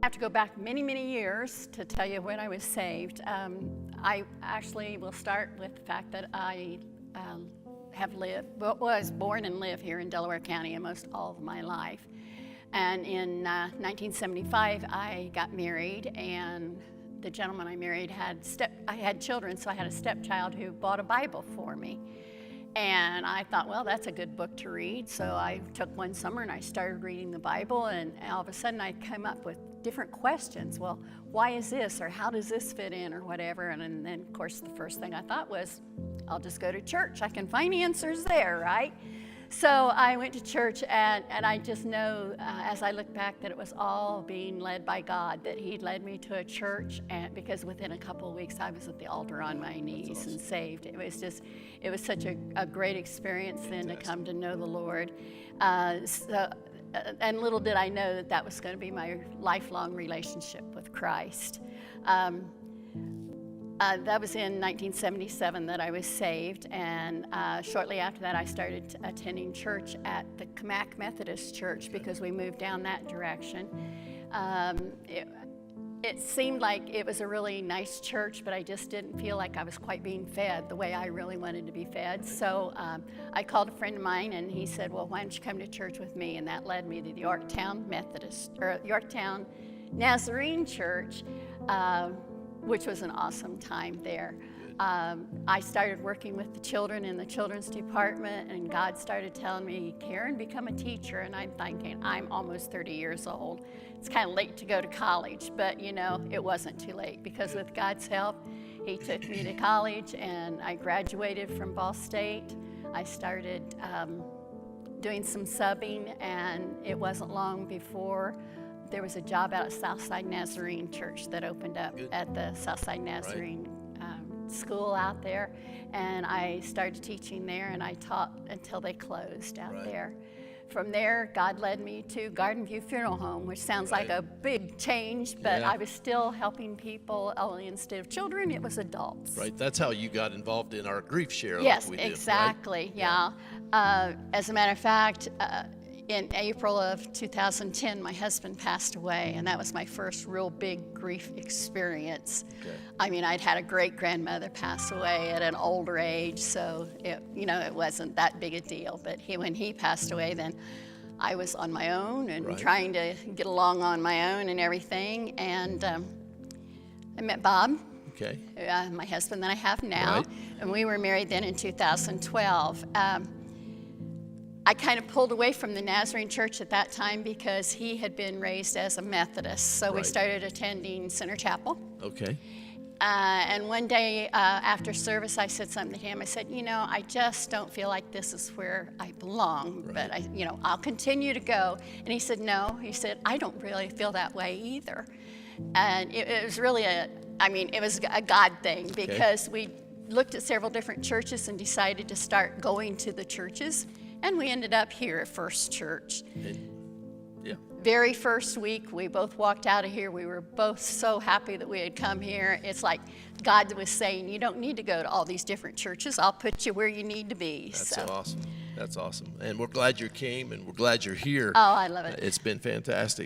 I have to go back many, many years to tell you when I was saved. I actually will start with the fact that I was born and live here in Delaware County most all of my life. And in 1975, I got married, and the gentleman I married I had children, so I had a stepchild who bought a Bible for me. And I thought, well, that's a good book to read. So I took one summer and I started reading the Bible, and all of a sudden I came up with different questions. Well, why is this, or how does this fit in, or whatever? And then, of course, the first thing I thought was, I'll just go to church. I can find answers there, right? So I went to church, and I just know, as I look back, that it was all being led by God, that He led me to a church, and because within a couple of weeks I was at the altar on my knees. Awesome. And saved. It was such a great experience. Fantastic. Then to come to know the Lord. And little did I know that that was going to be my lifelong relationship with Christ. That was in 1977 that I was saved, and shortly after that I started attending church at the Camac Methodist Church because we moved down that direction. It seemed like it was a really nice church, but I just didn't feel like I was quite being fed the way I really wanted to be fed. So I called a friend of mine, and he said, well, why don't you come to church with me? And that led me to the Yorktown Nazarene Church, which was an awesome time there. I started working with the children in the children's department, and God started telling me, Karen, become a teacher. And I'm thinking, I'm almost 30 years old. It's kind of late to go to college, but you know, it wasn't too late, because with God's help, He took me to college, and I graduated from Ball State. I started doing some subbing, and it wasn't long before there was a job out at Southside Nazarene Church that opened up at the Southside Nazarene school out there, and I started teaching there, and I taught until they closed out there. From there, God led me to Garden View Funeral Home, which sounds like a big change, but I was still helping people. Only instead of children, it was adults. Right, that's how you got involved in our grief share. Yes, like we exactly, did, right? As a matter of fact, in April of 2010, my husband passed away, and that was my first real big grief experience. Okay. I mean, I'd had a great-grandmother pass away at an older age, so it wasn't that big a deal. But when he passed away, then I was on my own and trying to get along on my own and everything. And I met Bob, my husband that I have now, and we were married then in 2012. I kind of pulled away from the Nazarene Church at that time because he had been raised as a Methodist. So we started attending Center Chapel. Okay. And one day after service, I said something to him. I said, I just don't feel like this is where I belong, but I'll continue to go. And he said, no. He said, I don't really feel that way either. And it was really it was a God thing, because we looked at several different churches and decided to start going to the churches. And we ended up here at First Church. Very first week, we both walked out of here. We were both so happy that we had come here. It's like God was saying, you don't need to go to all these different churches. I'll put you where you need to be. That's awesome. That's awesome. And we're glad you came, and we're glad you're here. Oh, I love it. It's been fantastic.